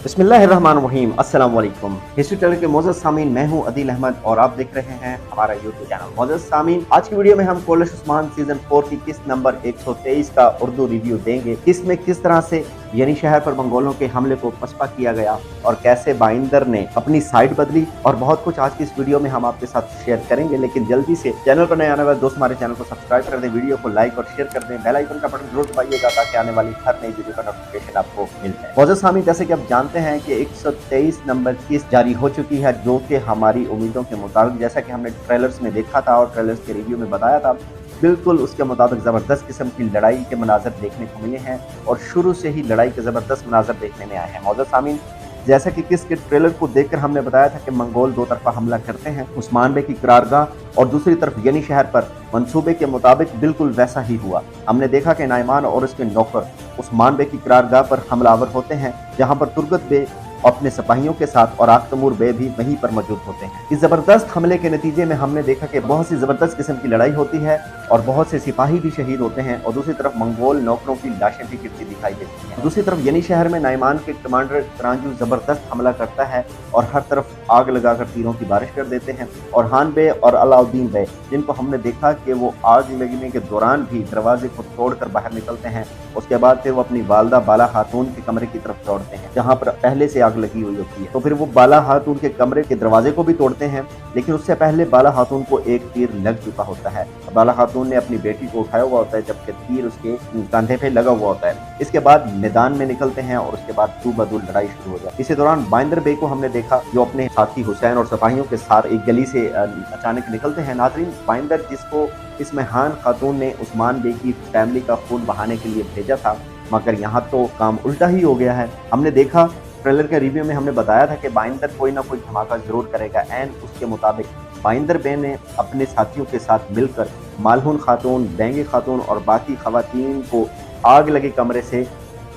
बिस्मिल्लाहिर्रहमानिर्रहीम, अस्सलाम वालेकुम। हिस्ट्री चैनल के मोअज़्ज़ज़ सामीन, मैं हूं अदील अहमद और आप देख रहे हैं हमारा यूट्यूब चैनल। मोअज़्ज़ज़ सामीन, आज की वीडियो में हम कोलश उस्मान सीजन 4 की किस्त नंबर 123 का उर्दू रिव्यू देंगे। इसमें किस तरह से यानी शहर पर मंगोलों के हमले को पसपा किया गया और कैसे बाइंदर ने अपनी साइड बदली और बहुत कुछ आज की इस वीडियो में हम आपके साथ शेयर करेंगे। लेकिन जल्दी से चैनल पर नए आने वाले दोस्त हमारे चैनल को सब्सक्राइब कर दें, वीडियो को लाइक और शेयर कर दें, बेल आइकन का बटन जरूर दबाइएगा ताकि आने वाली हर नई वीडियो का नोटिफिकेशन आपको मिल जाए। मोअज़्ज़ज़ सामीन, जैसे कि आप जानते हैं कि 123 नंबर किस्त जारी हो चुकी है, जो कि हमारी उम्मीदों के मुताबिक, जैसा कि हमने ट्रेलर्स में देखा था और ट्रेलर्स के रिव्यू में बताया था, बिल्कुल उसके मुताबिक ज़बरदस्त किस्म की लड़ाई के मनाज़र देखने को मिले हैं और शुरू से ही लड़ाई के ज़बरदस्त मनाज़र देखने में आए हैं। मोअज़्ज़ज़ सामीन, जैसा कि किस के ट्रेलर को देखकर हमने बताया था कि मंगोल दो तरफा हमला करते हैं, उस्मान बे की करारगाह और दूसरी तरफ यनी शहर पर। मंसूबे के मुताबिक बिल्कुल वैसा ही हुआ। हमने देखा कि नाइमान और उसके नौकर उस्मान बे की करारगाह पर हमलावर होते हैं, जहां पर तुर्गत बे अपने सिपाहियों के साथ और आख्तमूर बे भी वहीं पर मौजूद होते हैं। इस जबरदस्त हमले के नतीजे में हमने देखा कि बहुत सी जबरदस्त किस्म की लड़ाई होती है और बहुत से सिपाही भी शहीद होते हैं और दूसरी तरफ मंगोल नौकरों की लाशें भी गिरती दिखाई देती हैं। दूसरी तरफ यनी शहर में नाइमान के कमांडर तरांजू जबरदस्त हमला करता है और हर तरफ आग लगाकर तीरों की बारिश कर देते हैं और हान बे और अलाउद्दीन बे, जिनको हमने देखा कि वो आग लगने के दौरान भी दरवाजे को तोड़कर बाहर निकलते हैं। उसके बाद फिर वो अपनी वालदा बाला खातून के कमरे की तरफ दौड़ते हैं, जहाँ पर पहले से आग लगी हुई होती है। तो फिर वो बाला खातून के कमरे के दरवाजे को भी तोड़ते हैं, लेकिन उससे पहले बाला खातून को एक तीर लग चुका होता है। बाला खातून ने अपनी बेटी को उठाया हुआ होता है, जबकि तीर उसके कंधे पे लगा हुआ होता है। इसके बाद मैदान में निकलते हैं और उसके बाद दू बदू लड़ाई शुरू हो जाती है। इसी दौरान बाइंदर बे को हमने देखा, जो अपने साथी हुसैन और सिपाहियों के साथ एक गली से अचानक निकलते हैं। नाज़रीन, बाइंदर, जिसको इसमें हान खातून ने उस्मान बे की फैमिली का खून बहाने के लिए भेजा था, मगर यहाँ तो काम उल्टा ही हो गया है। हमने देखा ट्रेलर के रिव्यू में, हमने बताया था कि बाइंदर कोई ना कोई धमाका जरूर करेगा। एंड उसके मुताबिक बाइंदर बे ने अपने साथियों के साथ मिलकर मालहून खातून, बेंगे खातून और बाकी खवातीन को आग लगे कमरे से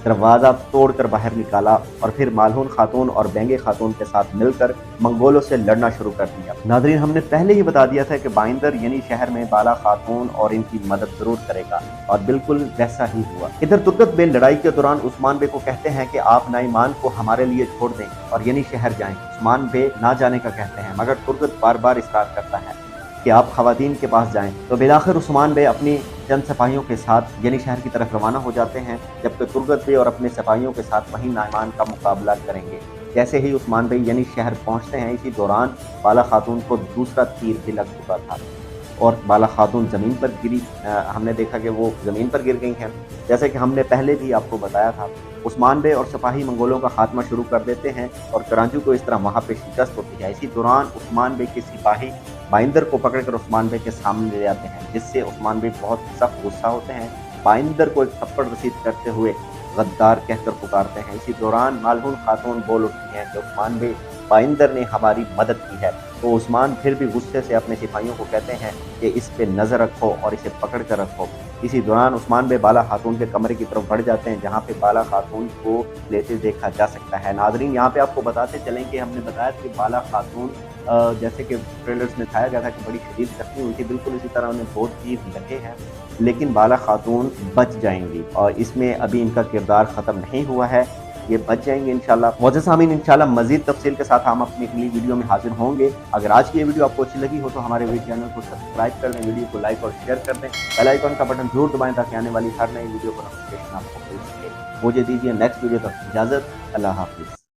दरवाज़ा तोड़कर बाहर निकाला और फिर मालहून खातून और बेंगे खातून के साथ मिलकर मंगोलों से लड़ना शुरू कर दिया। नाज़रीन, हमने पहले ही बता दिया था कि बाइंदर यानी शहर में बाला खातून और इनकी मदद जरूर करेगा और बिल्कुल वैसा ही हुआ। इधर तुर्गत बे लड़ाई के दौरान उस्मान बे को कहते हैं कि आप नाइमान को हमारे लिए छोड़ दें और यानी शहर जाएं। उस्मान बे ना जाने का कहते हैं, मगर तुर्गत बार बार इसरार करता है कि आप खवातीन के पास जाएं। तो बिलाखिर उस्मान बे अपनी चंद सिपाहियों के साथ यानी शहर की तरफ रवाना हो जाते हैं, जबकि तुर्गत बे और अपने सिपाहियों के साथ वहीं नाइमान का मुकाबला करेंगे। जैसे ही उस्मान बे यानी शहर पहुंचते हैं, इसी दौरान बाला खातून को दूसरा तीर भी लग चुका था और बाला खातून ज़मीन पर गिरी। हमने देखा कि वो ज़मीन पर गिर गई हैं। जैसे कि हमने पहले भी आपको बताया था, उस्मान बे और सिपाही मंगोलों का खात्मा शुरू कर देते हैं और करांचू को इस तरह वहाँ पे शिकस्त होती है। इसी दौरान उस्मान बे के सिपाही बाइंदर को पकड़कर उस्मान बे के सामने ले जाते हैं, जिससे उस्मान बे बहुत सख्त गुस्सा होते हैं। बाइंदर को एक थप्पड़ रसीद करते हुए गद्दार कहकर पुकारते हैं। इसी दौरान मालहून खातून बोल उठती हैं कि उस्मान बे, बाइंदर ने हमारी मदद की है। तो उस्मान फिर भी गुस्से से अपने सिपाहियों को कहते हैं कि इस पे नज़र रखो और इसे पकड़ कर रखो। इसी दौरान उस्मान बे बाला खातून के कमरे की तरफ बढ़ जाते हैं, जहाँ पे बाला खातून को लेते देखा जा सकता है। नाज़रीन, यहाँ पे आपको बताते चलें कि हमने बताया कि बाला खातून जैसे कि ट्रेलर्स में दिखाया गया था कि बड़ी शदीद जख्मी हुई थी, बिल्कुल इसी तरह उन्हें दो तीर लगे हैं, लेकिन बाला खातून बच जाएंगी और इसमें अभी इनका किरदार ख़त्म नहीं हुआ है, ये बच जाएंगे इंशाल्लाह। मोअज़्ज़ज़ सामीन, इंशाल्लाह मज़ीद तफसील के साथ हम अपनी अगली वीडियो में हाजिर होंगे। अगर आज की ये वीडियो आपको अच्छी लगी हो तो हमारे चैनल को सब्सक्राइब कर दें, वीडियो को लाइक और शेयर कर दें, बेल आइकन का बटन जरूर दबाएं ताकि आने वाली हर नई वीडियो का नोटिफिकेशन आपको मिल सके। मुझे दीजिए नेक्स्ट वीडियो तक इजाज़त। अल्लाह हाफिज़।